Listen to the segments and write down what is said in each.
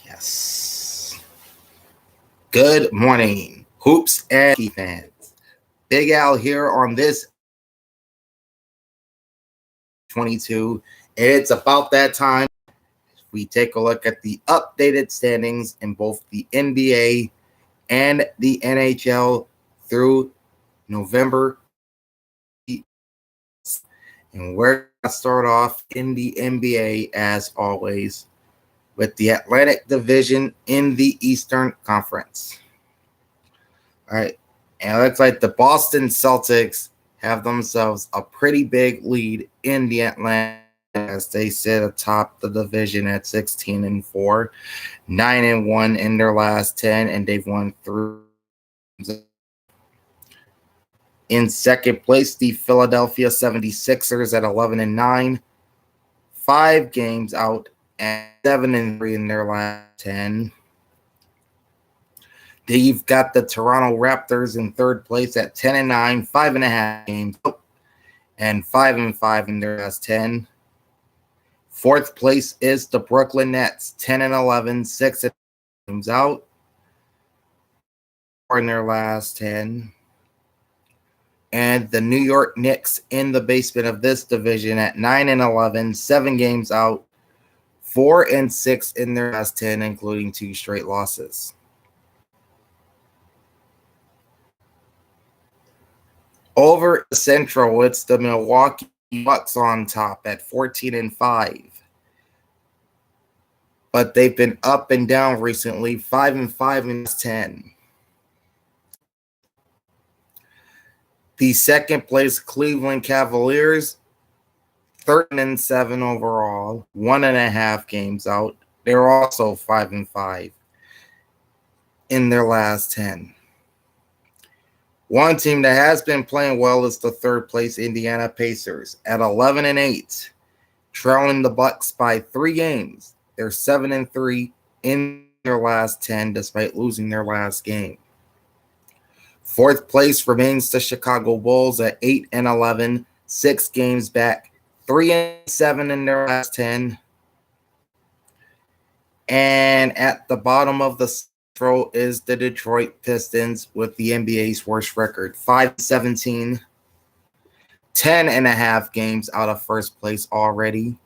Yes. Good morning, hoops and hockey fans. Big Al here on this 22. It's about that time. We take a look at the updated standings in both the NBA and the NHL through November. And we're going to start off in the NBA as always with the Atlantic Division in the Eastern Conference. All right. And it looks like the Boston Celtics have themselves a pretty big lead in the Atlantic as they sit atop the division at 16-4, 9-1 in their last 10, and they've won 3. In second place, the Philadelphia 76ers at 11-9, 5 games out, and 7-3 in their last 10. You've got the Toronto Raptors in third place at 10-9, 5.5 games out, and 5-5 in their last 10. Fourth place is the Brooklyn Nets, 10-11, 6 games out, 4 in their last 10. And the New York Knicks in the basement of this division at 9-11, 7 games out, 4-6 in their last 10, including 2 straight losses. Over the Central, it's the Milwaukee Bucks on top at 14-5. But they've been up and down recently, 5-5 in 10. The second place Cleveland Cavaliers, 13-7 overall, 1.5 games out. They're also 5-5 in their last 10. One team that has been playing well is the third place Indiana Pacers at 11-8, trailing the Bucks by 3 games. They're 7-3 in their last 10 despite losing their last game. Fourth place remains the Chicago Bulls at 8-11, 6 games back, 3-7 in their last 10. And at the bottom of the Central is the Detroit Pistons with the NBA's worst record, 5-17, 10.5 games out of first place already,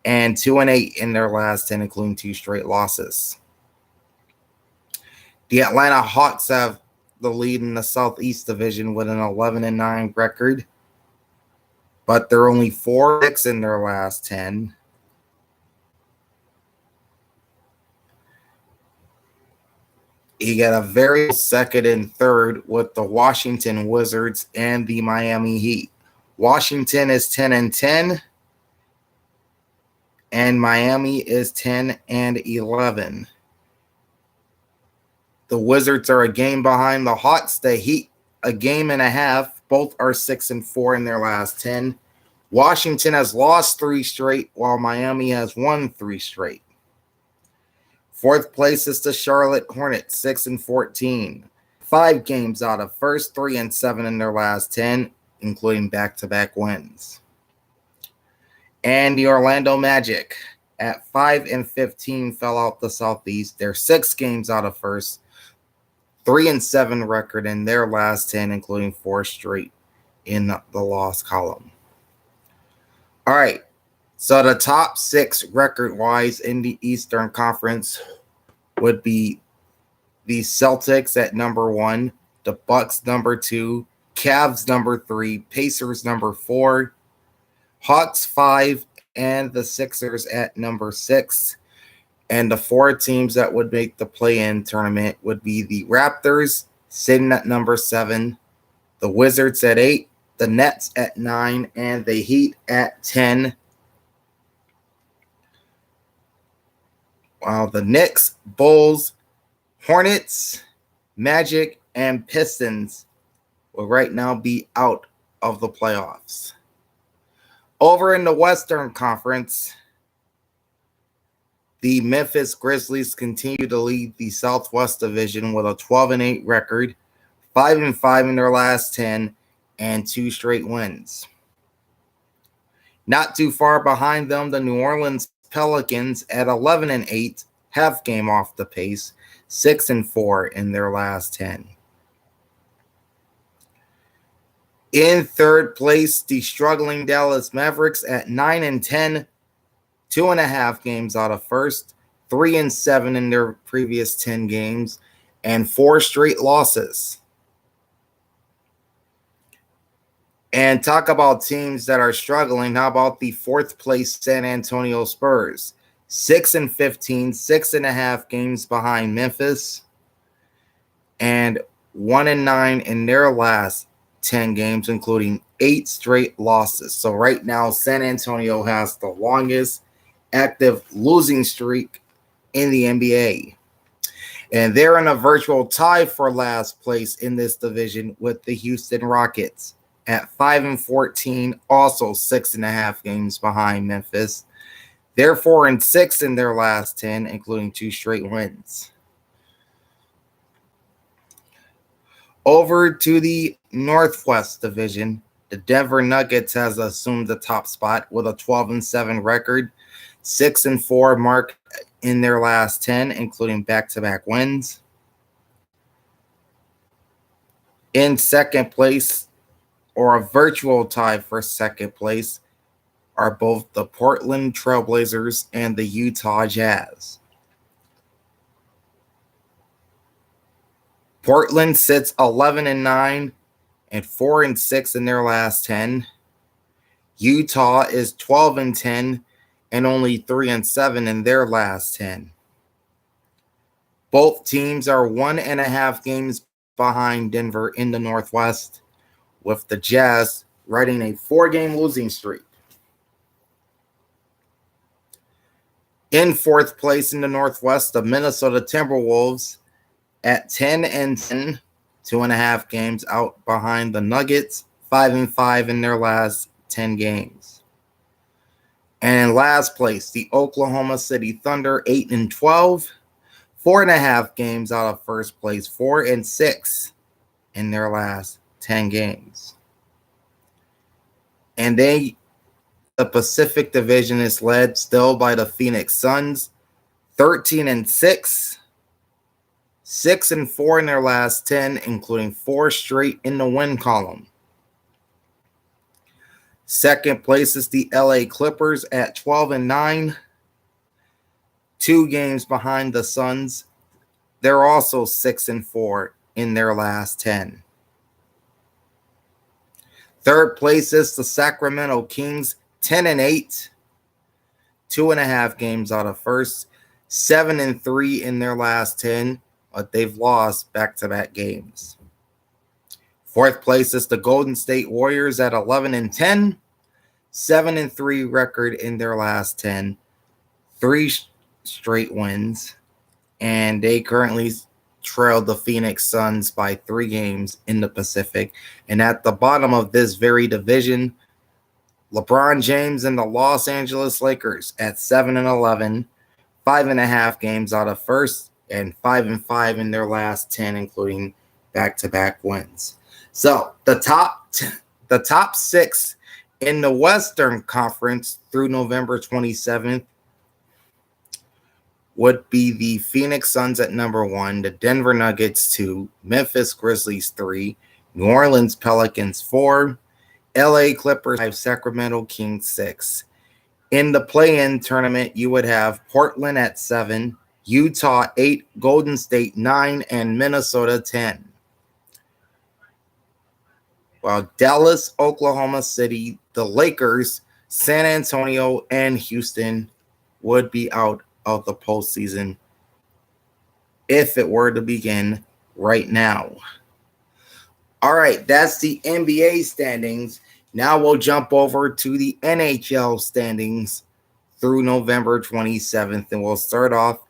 and 2-8 in their last 10, including 2 straight losses. The Atlanta Hawks have the lead in the Southeast Division with an 11-9 record, but they're only 4-6 in their last 10. You got a very second and third with the Washington Wizards and the Miami Heat. Washington is 10-10, and Miami is 10-11. The Wizards are a game behind the Hawks. The Heat, a game and a half. Both are 6-4 in their last 10. Washington has lost 3 straight, while Miami has won 3 straight. Fourth place is the Charlotte Hornets, 6-14. 5 games out of first, 3-7 in their last 10, including back-to-back wins. And the Orlando Magic at 5-15 fell out the Southeast. They're 6 games out of first, 3-7 record in their last 10, including 4 straight in the loss column. All right. So the top 6 record-wise in the Eastern Conference would be the Celtics at number 1, the Bucks number 2, Cavs number 3, Pacers number 4, Hawks 5, and the Sixers at number 6. And the 4 teams that would make the play-in tournament would be the Raptors sitting at number 7, the Wizards at 8, the Nets at 9, and the Heat at 10. While the Knicks, Bulls, Hornets, Magic, and Pistons will right now be out of the playoffs. Over in the Western Conference, the Memphis Grizzlies continue to lead the Southwest Division with a 12-8 record, 5-5 in their last 10, and 2 straight wins. Not too far behind them, the New Orleans Pelicans at 11-8, half game off the pace, 6-4 in their last 10. In third place, the struggling Dallas Mavericks at 9-10, 2.5 games out of first, 3-7 in their previous 10 games, and 4 straight losses. And talk about teams that are struggling. How about the fourth place San Antonio Spurs? 6-15, 6.5 games behind Memphis, and 1-9 in their last 10 games, including 8 straight losses. So right now, San Antonio has the longest active losing streak in the NBA. And they're in a virtual tie for last place in this division with the Houston Rockets at 5-14, also 6.5 games behind Memphis. They're 4-6 in their last 10, including 2 straight wins. Over to the Northwest Division, the Denver Nuggets has assumed the top spot with a 12-7 record, 6-4 mark in their last 10, including back-to-back wins. In second place, or a virtual tie for second place, are both the Portland Trailblazers and the Utah Jazz. Portland sits 11-9 and 4-6 in their last 10. Utah is 12-10 and only 3-7 in their last 10. Both teams are 1.5 games behind Denver in the Northwest, with the Jazz riding a 4-game losing streak. In fourth place in the Northwest, the Minnesota Timberwolves at 10-10, 2.5 games out behind the Nuggets, 5-5 in their last 10 games. And in last place, the Oklahoma City Thunder, 8-12, 4.5 games out of first place, 4-6 in their last 10 games. And the Pacific Division is led still by the Phoenix Suns, 13-6, 6-4 in their last 10, including 4 straight in the win column. Second place is the LA Clippers at 12-9, 2 games behind the Suns. They're also 6-4 in their last 10. Third place is the Sacramento Kings, 10-8, 2.5 games out of first, 7-3 in their last 10, but they've lost back-to-back games. Fourth place is the Golden State Warriors at 11-10, 7-3 record in their last 10, 3 straight wins, and they currently trailed the Phoenix Suns by 3 games in the Pacific. And at the bottom of this very division, LeBron James and the Los Angeles Lakers at 7-11, 5.5 games out of first, and 5-5 in their last 10, including back-to-back wins. So the top 6 in the Western Conference through November 27th would be the Phoenix Suns at number 1, the Denver Nuggets 2, Memphis Grizzlies 3, New Orleans Pelicans 4, LA Clippers 5, Sacramento Kings 6. In the play-in tournament, you would have Portland at 7, Utah 8, Golden State 9, and Minnesota 10. While Dallas, Oklahoma City, the Lakers, San Antonio, and Houston would be out of the postseason if it were to begin right now. All right, that's the NBA standings. Now we'll jump over to the NHL standings through November 27th, and we'll start off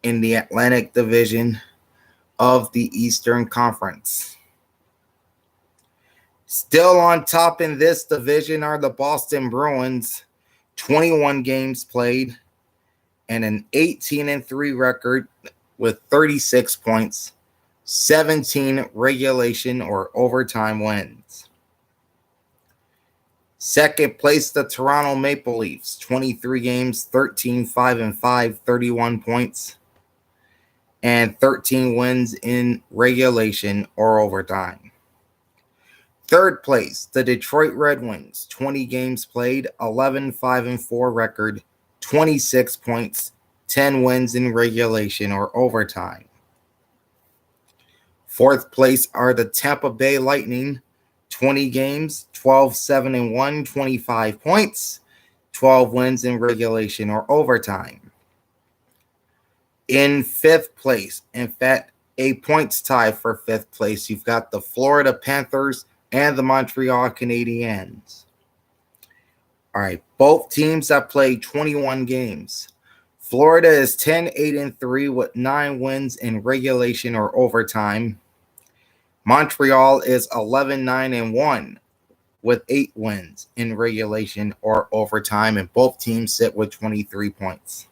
in the Atlantic Division of the Eastern Conference. Still on top in this division are the Boston Bruins, 21 games played and an 18-3 record with 36 points, 17 regulation or overtime wins. Second place, the Toronto Maple Leafs, 23 games, 13-5-5, 31 points, and 13 wins in regulation or overtime. Third place, the Detroit Red Wings, 20 games played, 11-5-4 record, 26 points, 10 wins in regulation or overtime. Fourth place are the Tampa Bay Lightning, 20 games, 12-7-1, 25 points, 12 wins in regulation or overtime. In fifth place, in fact, a points tie for fifth place, you've got the Florida Panthers and the Montreal Canadiens. All right, both teams have played 21 games. Florida is 10-8-3 with 9 wins in regulation or overtime. Montreal is 11-9-1 with 8 wins in regulation or overtime, and both teams sit with 23 points.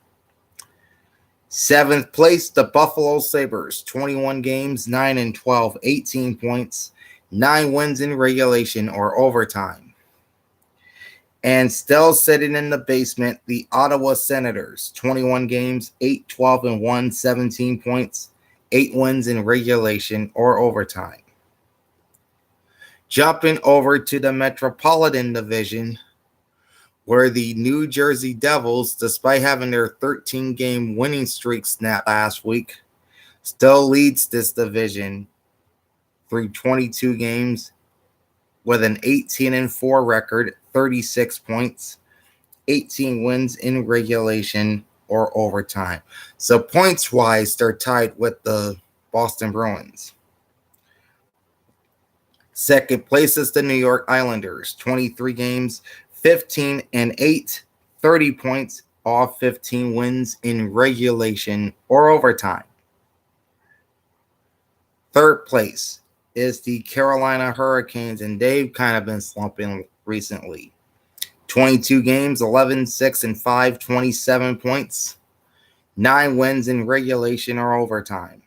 Seventh place, the Buffalo Sabres, 21 games, 9-12, 18 points, 9 wins in regulation or overtime. And still sitting in the basement, the Ottawa Senators, 21 games, 8-12-1, 17 points, 8 wins in regulation or overtime. Jumping over to the Metropolitan Division, where the New Jersey Devils, despite having their 13-game winning streak snap last week, still leads this division through 22 games with an 18-4 record, 36 points, 18 wins in regulation or overtime. So points-wise, they're tied with the Boston Bruins. Second place is the New York Islanders, 23 games, 15-8, 30 points, all 15 wins in regulation or overtime. Third place is the Carolina Hurricanes, and they've kind of been slumping recently. 22 games, 11-6-5, 27 points, 9 wins in regulation or overtime.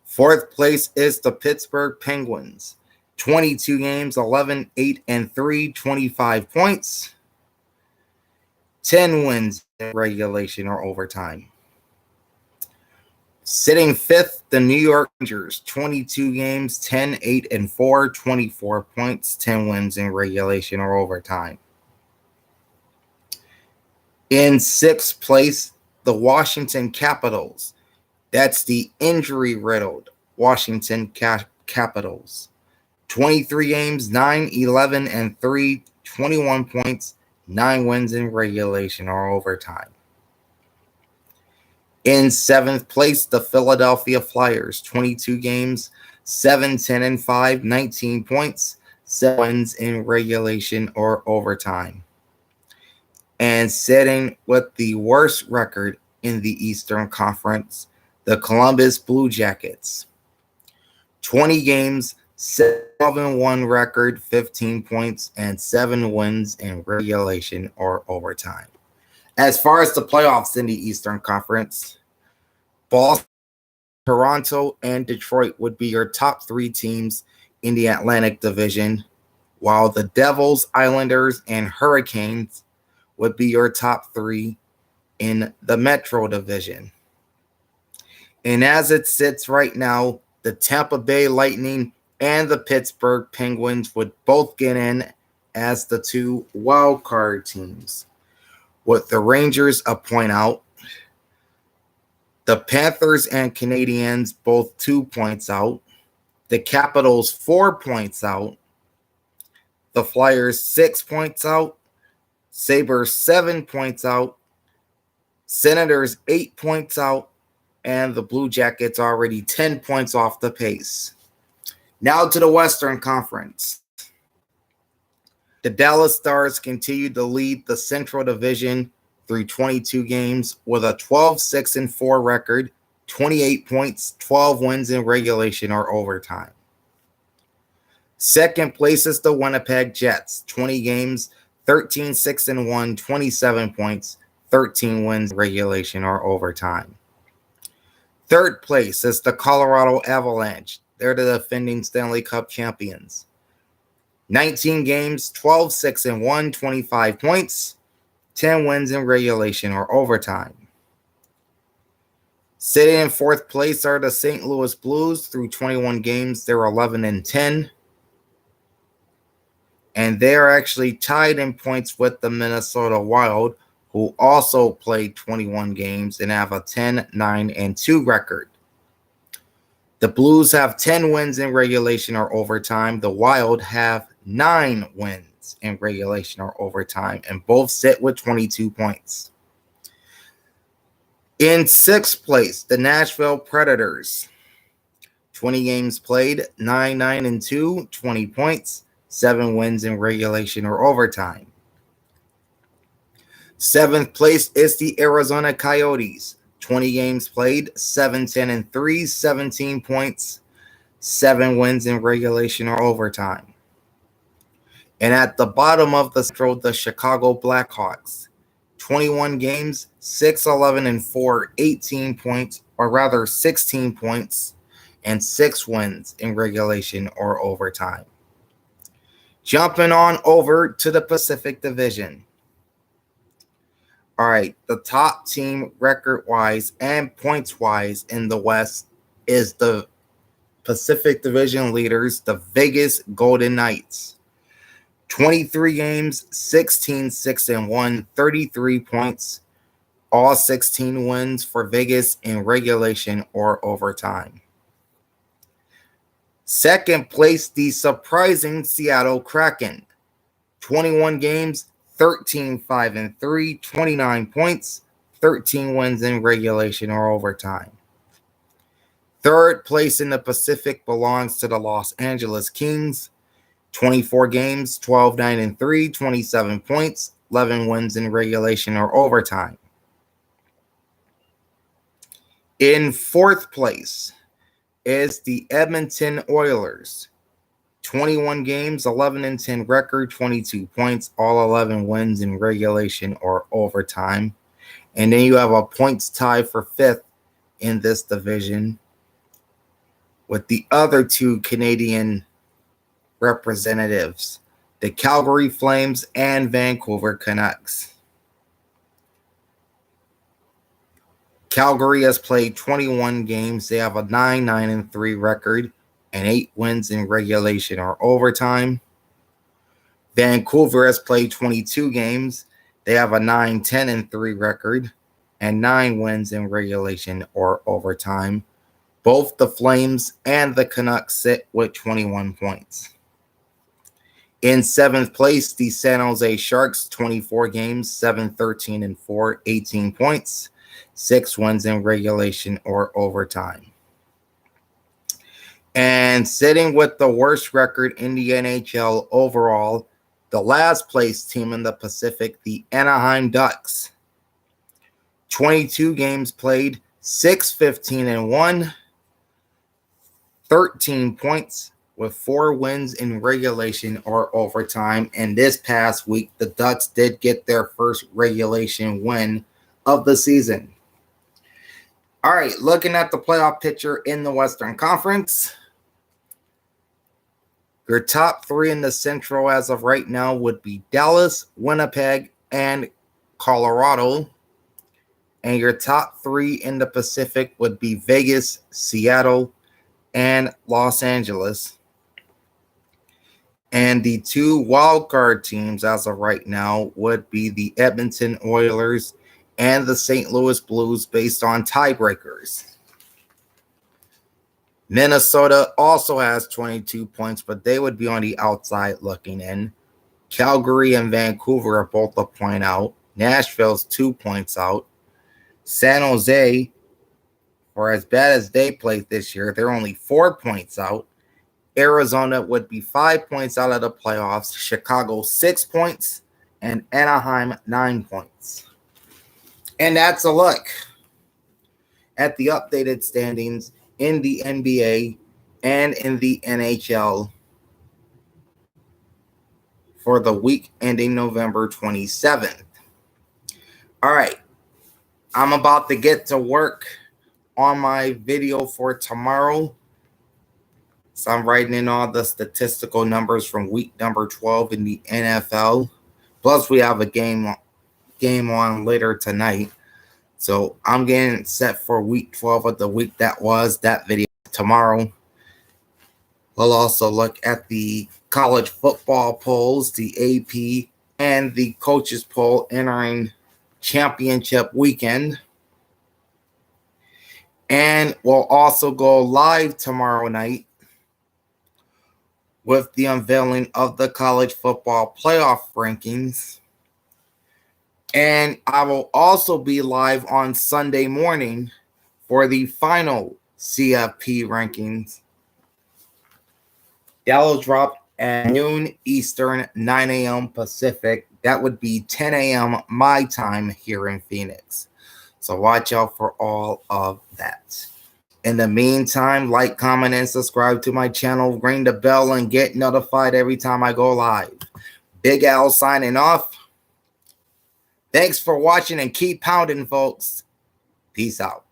Fourth place is the Pittsburgh Penguins. 22 games, 11-8-3, 25 points, 10 wins in regulation or overtime. Sitting fifth, the New York Rangers. 22 games, 10-8-4, 24 points, 10 wins in regulation or overtime. In sixth place, the Washington Capitals. That's the injury-riddled Washington Capitals. 23 games, 9-11-3, 21 points, 9 wins in regulation or overtime. In seventh place, the Philadelphia Flyers. 22 games, 7-10-5, 19 points, 7 wins in regulation or overtime. And sitting with the worst record in the Eastern Conference, the Columbus Blue Jackets. 20 games, 7-1 record, 15 points, and 7 wins in regulation or overtime. As far as the playoffs in the Eastern Conference, Boston, Toronto, and Detroit would be your top 3 teams in the Atlantic Division, while the Devils, Islanders, and Hurricanes would be your top 3 in the Metro Division. And as it sits right now, the Tampa Bay Lightning and the Pittsburgh Penguins would both get in as the 2 wild card teams, with the Rangers a point out, the Panthers and Canadiens both 2 points out, the Capitals 4 points out, the Flyers 6 points out, Sabres 7 points out, Senators 8 points out, and the Blue Jackets already 10 points off the pace. Now to the Western Conference. The Dallas Stars continue to lead the Central Division through 22 games with a 12-6-4 record, 28 points, 12 wins in regulation or overtime. Second place is the Winnipeg Jets, 20 games, 13-6-1, 27 points, 13 wins in regulation or overtime. Third place is the Colorado Avalanche. They're the defending Stanley Cup champions. 19 games, 12, 6 and 1, 25 points, 10 wins in regulation or overtime. Sitting in fourth place are the St. Louis Blues. Through 21 games, they're 11 and 10. And they are actually tied in points with the Minnesota Wild, who also played 21 games and have a 10, 9, and 2 record. The Blues have 10 wins in regulation or overtime. The Wild have 9 wins in regulation or overtime, and both sit with 22 points. In sixth place, the Nashville Predators. 20 games played, 9, 9, and 2, 20 points, 7 wins in regulation or overtime. Seventh place is the Arizona Coyotes. 20 games played, 7, 10, and 3, 17 points, 7 wins in regulation or overtime. And at the bottom of the Central, the Chicago Blackhawks. 21 games, 6, 11, and 4, 18 points, or rather 16 points, and 6 wins in regulation or overtime. Jumping on over to the Pacific Division. All right, the top team record-wise and points-wise in the West is the Pacific Division leaders, the Vegas Golden Knights. 23 games, 16, 6 and 1, 33 points, all 16 wins for Vegas in regulation or overtime. Second place, the surprising Seattle Kraken. 21 games, 13, 5 and 3, 29 points, 13 wins in regulation or overtime. Third place in the Pacific belongs to the Los Angeles Kings. 24 games, 12, 9 and 3, 27 points, 11 wins in regulation or overtime. In fourth place is the Edmonton Oilers. 21 games, 11 and 10 record, 22 points, all 11 wins in regulation or overtime. And then you have a points tie for fifth in this division with the other two Canadian representatives, the Calgary Flames and Vancouver Canucks. Calgary has played 21 games. They have a 9, 9 and 3 record and 8 wins in regulation or overtime. Vancouver has played 22 games. They have a 9, 10 and 3 record and 9 wins in regulation or overtime. Both the Flames and the Canucks sit with 21 points. In seventh place, the San Jose Sharks, 24 games, 7, 13 and 4, 18 points, 6 wins in regulation or overtime. And sitting with the worst record in the NHL overall, the last place team in the Pacific, the Anaheim Ducks. 22 games played, 6, 15 and 1, 13 points with 4 wins in regulation or overtime. And this past week, the Ducks did get their first regulation win of the season. All right, looking at the playoff picture in the Western Conference, your top 3 in the Central as of right now would be Dallas, Winnipeg, and Colorado. And your top 3 in the Pacific would be Vegas, Seattle, and Los Angeles. And the 2 wildcard teams as of right now would be the Edmonton Oilers and the St. Louis Blues based on tiebreakers. Minnesota also has 22 points, but they would be on the outside looking in. Calgary and Vancouver are both a point out. Nashville's 2 points out. San Jose, for as bad as they played this year, they're only 4 points out. Arizona would be 5 points out of the playoffs. Chicago 6 points. And Anaheim 9 points. And that's a look at the updated standings in the NBA and in the NHL for the week ending November 27th. All right, I'm about to get to work on my video for tomorrow. So I'm writing in all the statistical numbers from week number 12 in the NFL. Plus, we have a game on later tonight. So I'm getting set for week 12 of the week that was. That video tomorrow. We'll also look at the college football polls, the AP, and the coaches poll entering championship weekend. And we'll also go live tomorrow night with the unveiling of the college football playoff rankings. And I will also be live on Sunday morning for the final CFP rankings. That will drop at noon Eastern, 9 a.m. Pacific. That would be 10 a.m. my time here in Phoenix. So watch out for all of that. In the meantime, like, comment, and subscribe to my channel. Ring the bell and get notified every time I go live. Big Al signing off. Thanks for watching and keep pounding, folks. Peace out.